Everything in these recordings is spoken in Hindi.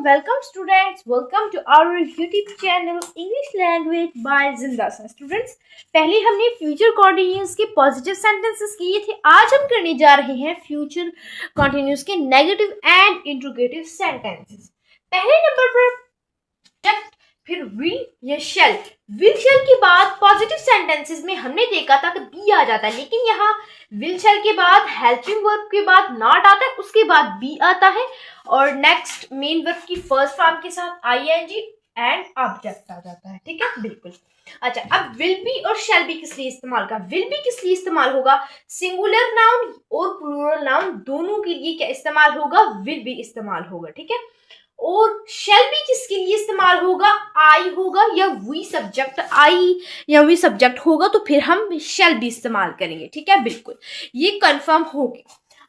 welcome students. Welcome to our YouTube channel English Language by Zinda sun. Students, पहले हमने फ्यूचर कॉन्टिन्यूस के पॉजिटिव सेंटेंसेस किए थे. आज हम करने जा रहे हैं फ्यूचर कॉन्टिन्यूस के नेगेटिव एंड इंट्रोगेटिव सेंटेंसेस. पहले नंबर पर जस्ट, फिर विल या शेल. विल शेल के बाद पॉजिटिव सेंटेंसेस में हमने देखा था कि बी आ जाता है, लेकिन यहाँ विल शेल के बाद हेल्पिंग वर्ब के बाद नॉट आता है, उसके बाद बी आता है और नेक्स्ट मेन वर्ब की फर्स्ट फॉर्म के साथ आईएनजी एंड ऑब्जेक्ट आ जाता है. ठीक है, बिल्कुल. अच्छा, अब विल बी और शेल बी किस लिए इस्तेमाल का? विल बी किस लिए इस्तेमाल होगा? सिंगुलर नाउन और प्लूरल नाउन दोनों के लिए क्या इस्तेमाल होगा? विल बी इस्तेमाल होगा. ठीक है, और शेल बी किसके लिए इस्तेमाल होगा? आई होगा या वी सब्जेक्ट, आई या वी सब्जेक्ट होगा तो फिर हम शेल बी इस्तेमाल करेंगे. ठीक है, बिल्कुल, ये कंफर्म होगी.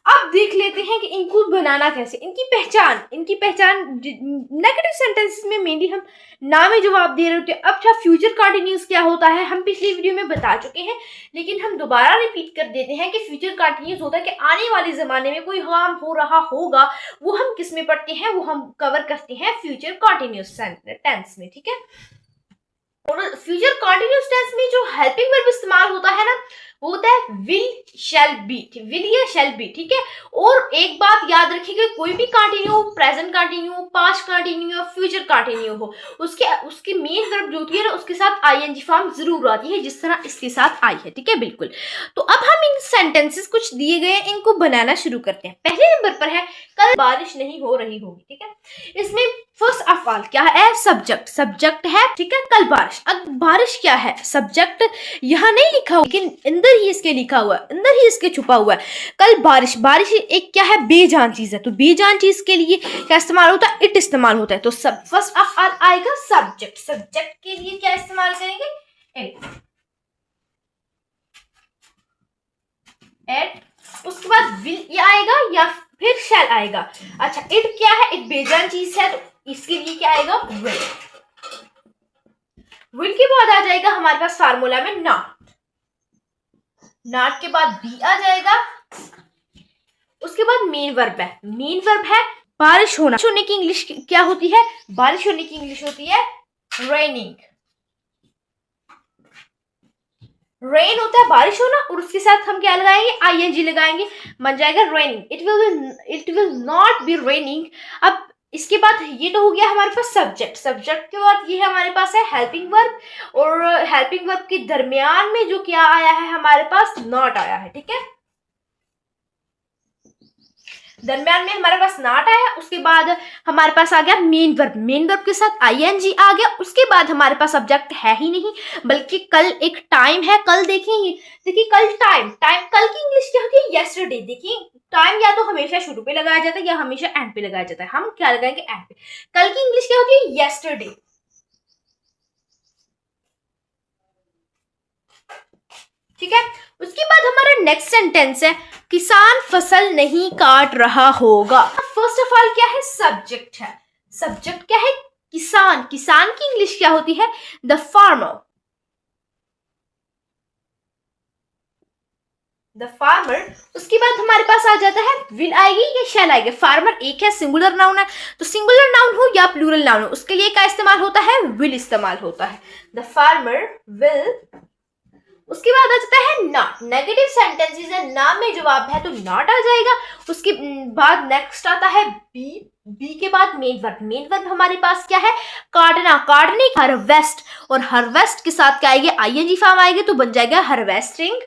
अब देख लेते हैं कि इनको बनाना कैसे. इनकी पहचान नेगेटिव सेंटेंसेस में मेनली हम ना में जवाब दे रहे होते हैं. अब फ्यूचर कंटिन्यूअस क्या होता है हम पिछली वीडियो में बता चुके हैं, लेकिन हम दोबारा रिपीट कर देते हैं कि फ्यूचर कंटिन्यूअस होता है कि आने वाले जमाने में कोई हार्म हो रहा होगा, वो हम किस में पढ़ते हैं, वो हम कवर करते हैं फ्यूचर कंटिन्यूअस टेंस में. ठीक है, और फ्यूचर कंटिन्यूअस टेंस में जो हेल्पिंग वर्ब इस्तेमाल होता है ना, वो होता है विल शैल बी. विल या शैल बी. ठीक है, और एक बात याद रखिएगा, कोई भी कंटिन्यू हो, प्रेजेंट कंटिन्यू हो, पास्ट कंटिन्यू हो, फ्यूचर कंटिन्यू हो, उसके मेन वर्ब जो होती है ना, उसके साथ आईएनजी फॉर्म जरूर आती है, जिस तरह इसके साथ आई है. ठीक है, बिल्कुल. तो अब हम इन सेंटेंसेस कुछ दिए गए, इनको बनाना शुरू करते हैं. पहले नंबर पर है कल बारिश नहीं हो रही होगी. ठीक है, इसमें फर्स्ट ऑफ ऑल क्या है? सब्जेक्ट है. ठीक है, कल बारिश. अब बारिश क्या है? सब्जेक्ट यहाँ नहीं लिखा हुआ, लेकिन अंदर ही इसके लिखा हुआ है, अंदर ही इसके छुपा हुआ है. कल बारिश एक क्या है? बेजान चीज है. तो बेजान चीज के लिए क्या इस्तेमाल होता है? इट इस्तेमाल होता है. तो सब फर्स्ट ऑफ ऑल आएगा सब्जेक्ट के लिए क्या इस्तेमाल करेंगे? इट. उसके बाद विल आएगा या फिर शैल आएगा. अच्छा, इट क्या है? इट बेजान चीज है, तो इसके लिए क्या आएगा? विल के बाद आ जाएगा हमारे पास फार्मूला में नॉट के बाद बी आ जाएगा. उसके बाद मेन वर्ब है बारिश होने की इंग्लिश क्या होती है? बारिश होने की इंग्लिश होती है रेनिंग. रेन होता है बारिश होना, और उसके साथ हम क्या लगाएंगे? आईएनजी लगाएंगे, बन जाएगा raining. It will not be raining. अब इसके बाद ये तो हो गया हमारे पास सब्जेक्ट के बाद ये हमारे पास है हेल्पिंग वर्ब, और हेल्पिंग वर्ब के दरमियान में जो क्या आया है हमारे पास? नॉट आया है. ठीक है, दरमियान में हमारे पास नॉट आया. उसके बाद हमारे पास आ गया मेन वर्ब के साथ आईएनजी आ गया. उसके बाद हमारे पास सब्जेक्ट है ही नहीं, बल्कि कल एक टाइम है. कल देखिए कल टाइम कल की इंग्लिश क्या होती है? यस्टरडे. देखिए टाइम या तो हमेशा शुरू पे लगाया जाता है या हमेशा एंड पे लगाया जाता है. हम क्या लगाएंगे? एंड पे. कल की इंग्लिश क्या होती है? यस्टरडे. ठीक है, उसके बाद हमारा नेक्स्ट सेंटेंस है किसान फसल नहीं काट रहा होगा. फर्स्ट ऑफ ऑल क्या है? सब्जेक्ट है. सब्जेक्ट क्या है? किसान की इंग्लिश क्या होती है? The farmer. उसके बाद हमारे पास आ जाता है विल आएगी या शैल आएगी. फार्मर एक है, सिंगुलर नाउन है, तो सिंगुलर नाउन हो या प्लूरल नाउन हो, उसके लिए क्या इस्तेमाल होता है? विल इस्तेमाल होता है. The farmer will. उसके बाद आ जाता है नॉट. नेगेटिव सेंटेंसेस है, ना में जवाब है तो नॉट आ जाएगा. उसके बाद नेक्स्ट आता है बी के बाद मेन वर्ब हमारे पास क्या है? काटने. हार्वेस्ट, और हार्वेस्ट के साथ क्या आएगी? आईएनजी फॉर्म आएगी, तो बन जाएगा हार्वेस्टिंग.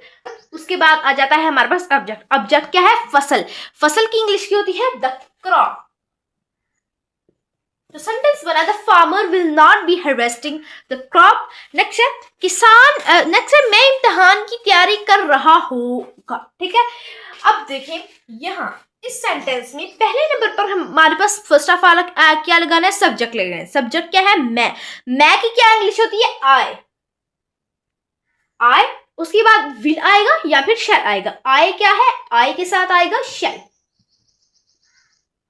उसके बाद आ जाता है हमारे पास ऑब्जेक्ट क्या है? फसल की इंग्लिश की होती है द क्रॉप. तो सेंटेंस बना the farmer will not be harvesting the crop. Next है किसान. नेक्स्ट है मैं इम्तिहान की तैयारी कर रहा होगा. ठीक है, अब देखें यहाँ इस सेंटेंस में पहले नंबर पर हमारे पास फर्स्ट ऑफ ऑल क्या लगाना है? सब्जेक्ट लगाना है. सब्जेक्ट क्या है? मैं की क्या इंग्लिश होती है? आई. उसके बाद विल आएगा या फिर शैल आएगा. आई क्या है? आई के साथ आएगा शैल.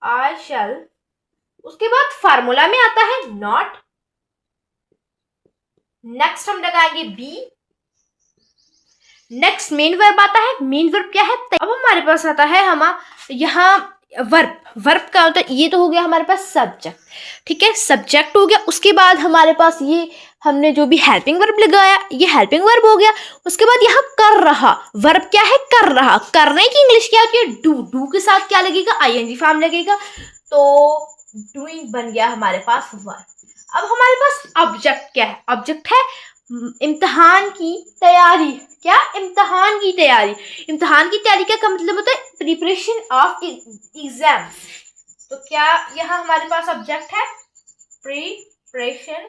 आई शैल. उसके बाद फार्मूला में आता है नॉट. नेक्स्ट हम लगाएंगे बी. नेक्स्ट मेन वर्ब आता है. मेन वर्ब क्या है? अब हमारे पास आता है यहाँ वर्ब, वर्ब का होता है, ये तो हो गया हमारे पास सब्जेक्ट, ठीक है, सब्जेक्ट हो गया। उसके बाद हमारे पास ये हमने जो भी हेल्पिंग वर्ब लगाया, ये हेल्पिंग वर्ब हो गया। उसके बाद यहाँ कर रहा, वर्ब क्या है, कर रहा, करने की इंग्लिश क्या होती है, डू, डू के साथ क्या लगेगा, आईएनजी फॉर्म लगेगा, तो डूइंग बन गया हमारे पास वर्ब। अब हमारे पास ऑब्जेक्ट क्या है, ऑब्जेक्ट है इम्तिहान की तैयारी, क्या, इम्तिहान की तैयारी। इम्तिहान की तैयारी का मतलब होता है प्रिपरेशन ऑफ एग्जाम, तो क्या यहाँ हमारे पास ऑब्जेक्ट है, प्रिपरेशन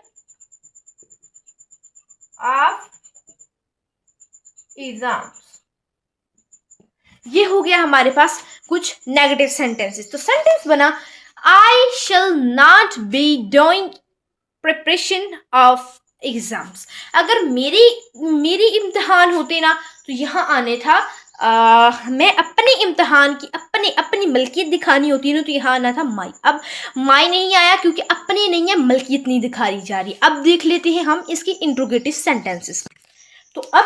ऑफ एग्जाम। ये हो गया हमारे पास कुछ नेगेटिव सेंटेंसेस। तो सेंटेंस बना, I shall not be doing preparation of exams. अगर मेरी इम्तिहान होते ना तो यहाँ आने था मैं अपने इम्तिहान की अपनी मलकियत दिखानी होती ना, तो यहाँ आना था माई। अब माई नहीं आया क्योंकि अपनी नहीं है, मलकियत नहीं दिखाई जा रही। अब देख लेते हैं हम इसकी इंट्रोगेटिव सेंटेंसेस। तो अब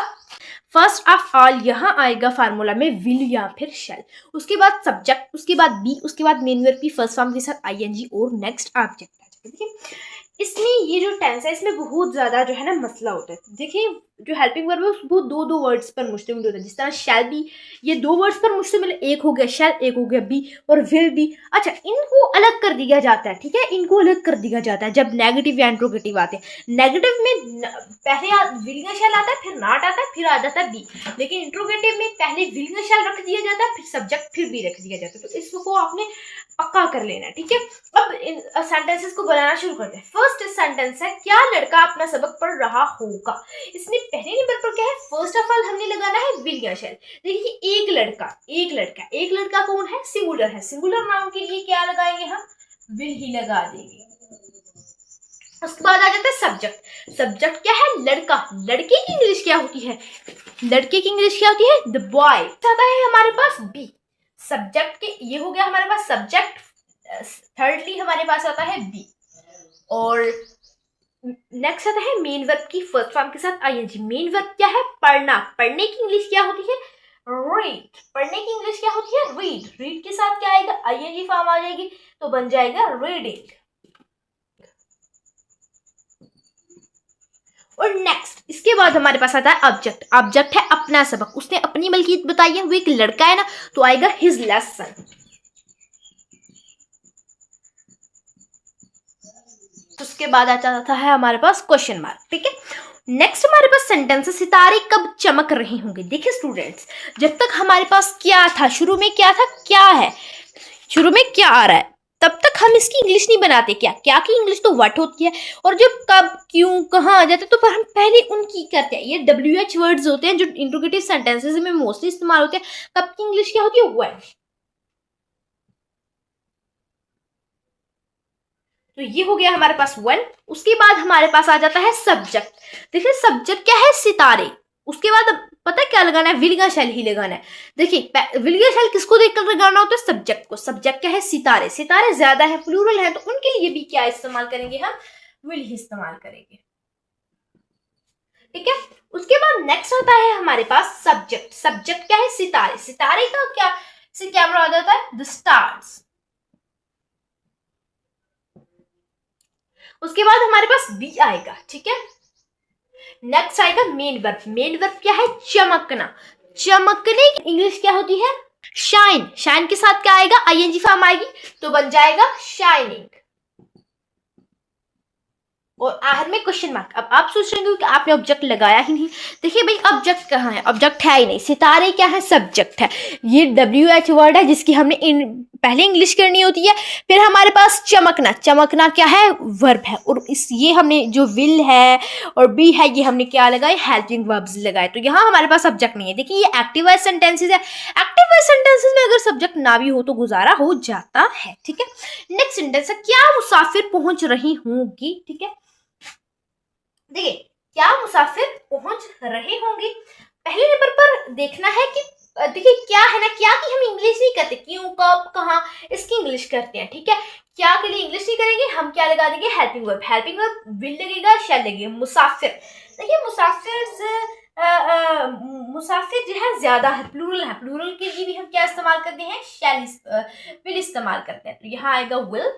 फर्स्ट ऑफ ऑल यहाँ आएगा फार्मूला में विल या फिर शैल, उसके बाद सब्जेक्ट, उसके बाद बी, उसके बाद मेन वर्ब की फर्स्ट फॉर्म के साथ आईएनजी और नेक्स्ट ऑब्जेक्ट आ जाएगा। देखिए इसमें ये जो टेंस है इसमें बहुत ज़्यादा जो है ना मसला होता है। देखिए जो हेल्पिंग वर्ब है वो दो वर्ड्स पर मुश्तमिल होता है, जिस तरह शैल बी, ये 2 वर्ड्स पर मुश्तमिल, एक हो गया शैल, एक हो गया बी, और विल बी। अच्छा, इनको अलग कर दिया जाता है, ठीक है, इनको अलग कर दिया जाता है जब नेगेटिव या इंट्रोगेटिव आते हैं। नेगेटिव में पहले विल या शैल आता है, फिर नॉट आता है, फिर आ जाता है बी। लेकिन इंट्रोगेटिव में पहले विल या शैल रख दिया जाता है, फिर सब्जेक्ट, फिर बी रख दिया जाता है। तो इसको आपने पक्का कर लेना है, ठीक है। अब इन सेंटेंसेस को बनाना शुरू करते हैं। फर्स्ट सेंटेंस है, क्या लड़का अपना सबक पढ़ रहा होगा। इसमें पहले नंबर पर क्या है, फर्स्ट ऑफ ऑल हमने लगाना है विल या शैल। देखिए एक लड़का कौन है, सिंगुलर है, सिंगुलर नाउन के लिए क्या लगाएंगे हम, विल ही लगा देंगे। उसके बाद आ जाता है सब्जेक्ट। सब्जेक्ट क्या है, लड़का, लड़के की इंग्लिश क्या होती है, लड़के की इंग्लिश क्या होती है, द बॉय। आता है हमारे पास बी, सब्जेक्ट के, ये हो गया हमारे पास सब्जेक्ट। थर्डली हमारे पास आता है बी, और नेक्स्ट आता है मेन वर्ब की फर्स्ट फॉर्म के साथ आईएनजी। मेन वर्ब क्या है, पढ़ना, पढ़ने की इंग्लिश क्या होती है, रीड, पढ़ने की इंग्लिश क्या होती है, रीड। रीड के साथ क्या आएगा, आईएनजी फॉर्म आ जाएगी, तो बन जाएगा रीडिंग। और नेक्स्ट इसके बाद हमारे पास आता है ऑब्जेक्ट। ऑब्जेक्ट है अपना सबक, उसने अपनी मलकियत बताई है, वो एक लड़का है ना, तो आएगा हिज लेसन। उसके बाद आता है हमारे पास क्वेश्चन मार्क, ठीक है। नेक्स्ट हमारे पास सेंटेंस है, सितारे कब चमक रहे होंगे। देखिए स्टूडेंट्स, जब तक हमारे पास क्या था, शुरू में क्या था, क्या है, शुरू में क्या आ रहा है, तब तक हम इसकी इंग्लिश नहीं बनाते। क्या की इंग्लिश तो व्हाट होती है, और जब कब, क्यों, कहाँ आ जाते हैं तो पर हम पहले उनकी करते हैं। ये WH वर्ड्स होते हैं जो इंट्रोगेटिव सेंटेंसेस में मोस्टली इस्तेमाल होते हैं। कब की इंग्लिश क्या होती है, व्हेन। तो ये हो गया हमारे पास व्हेन। उसके बाद हमारे पास आ जाता है सब्जेक्ट। देखिए सब्जेक्ट क्या है, सितारे। उसके बाद पता है क्या लगाना है, विल या शैल ही लगाना है। देखिए विल या शैल किसको देखकर लगाना होता है, सब्जेक्ट को। सब्जेक्ट क्या है, सितारे। सितारे ज्यादा है, प्लूरल है, तो उनके लिए भी क्या इस्तेमाल करेंगे हम, विल ही इस्तेमाल करेंगे, ठीक है। उसके बाद नेक्स्ट आता है हमारे पास सब्जेक्ट। सब्जेक्ट क्या है, सितारे। सितारे का क्या से क्या मुराद आता है, द स्टार्स। उसके बाद हमारे पास बी आएगा, ठीक है। नेक्स्ट आएगा मेन वर्ब। मेन वर्ब क्या है, चमकना। चमकने की इंग्लिश क्या होती है, शाइन। शाइन के साथ क्या आएगा, आईएनजी फॉर्म आएगी, तो बन जाएगा शाइनिंग। और आखिर में क्वेश्चन मार्क। अब आप सोच रहे होंगे कि आपने ऑब्जेक्ट लगाया ही नहीं। देखिए भाई ऑब्जेक्ट कहाँ है, ऑब्जेक्ट है ही नहीं। सितारे क्या है, सब्जेक्ट है। ये WH वर्ड है जिसकी हमने पहले इंग्लिश करनी होती है। फिर हमारे पास चमकना। चमकना क्या है, वर्ब है। और ये हमने जो विल है और बी है, ये हमने क्या लगाए, हेल्पिंग वर्ब्स लगाए। तो यहाँ हमारे पास सब्जेक्ट नहीं है। देखिए ये एक्टिव वॉइस सेंटेंसेस है। एक्टिव वॉइस सेंटेंसेस में अगर सब्जेक्ट ना भी हो तो गुजारा हो जाता है, ठीक है। नेक्स्ट सेंटेंस है, क्या मुसाफिर पहुंच रही होंगी, ठीक है। देखिए क्या मुसाफिर पहुंच रहे होंगे। पहले नंबर पर देखना है कि देखिए क्या है ना, क्या की हम इंग्लिश नहीं करते, क्यों, कब, कहाँ, इसकी इंग्लिश करते हैं, ठीक है। क्या के लिए इंग्लिश नहीं करेंगे, हम क्या लगा देंगे, helping verb. Helping verb will लगेगा, शैल लगेगा। मुसाफिर, देखिए मुसाफिर मुसाफिर जो है ज्यादा है, प्लूरल है, प्लूरल के लिए भी हम क्या इस्तेमाल करते हैं, विल इस्तेमाल करते हैं, तो यहाँ आएगा विल।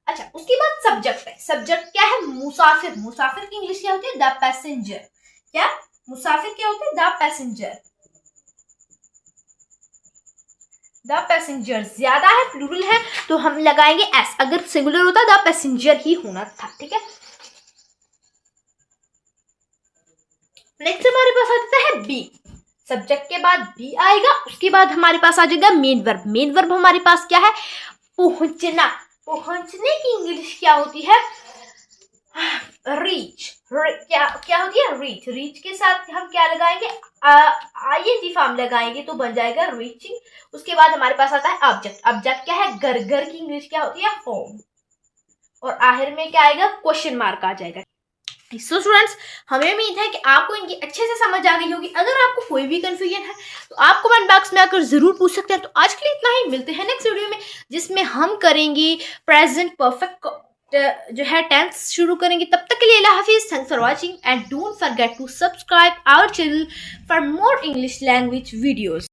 अच्छा, उसके बाद सब्जेक्ट है, सब्जेक्ट क्या है, मुसाफिर, मुसाफिर की इंग्लिश क्या होती है, द पैसेंजर। क्या, मुसाफिर क्या होते हैं, द पैसेंजर, द पैसेंजर। ज्यादा है, प्लूरल है, तो हम लगाएंगे एस, अगर सिंगुलर होता द पैसेंजर ही होना था, ठीक है। नेक्स्ट हमारे पास आता है बी, सब्जेक्ट के बाद बी आएगा, उसके बाद हमारे पास आ जाएगा मेन वर्ब। मेन वर्ब हमारे पास क्या है, पहुंचना, पहुंचने की इंग्लिश क्या होती है, रीच। क्या क्या होती है, रीच। रीच के साथ हम क्या लगाएंगे, आईएनजी फॉर्म लगाएंगे तो बन जाएगा रीचिंग। उसके बाद हमारे पास आता है ऑब्जेक्ट। ऑब्जेक्ट क्या है, घर, घर की इंग्लिश क्या होती है, होम। और आखिर में क्या आएगा, क्वेश्चन मार्क आ जाएगा। सो स्टूडेंट्स, हमें उम्मीद है कि आपको इनकी अच्छे से समझ आ गई होगी। अगर आपको कोई भी कंफ्यूजन है तो आप कमेंट बॉक्स में आकर जरूर पूछ सकते हैं। तो आज के लिए इतना ही, मिलते हैं नेक्स्ट वीडियो में, जिसमें हम करेंगे प्रेजेंट परफेक्ट जो है टेंस शुरू करेंगे। तब तक के लिए अल्लाह हाफिज, thanks for watching and don't forget to subscribe our channel for more English language videos.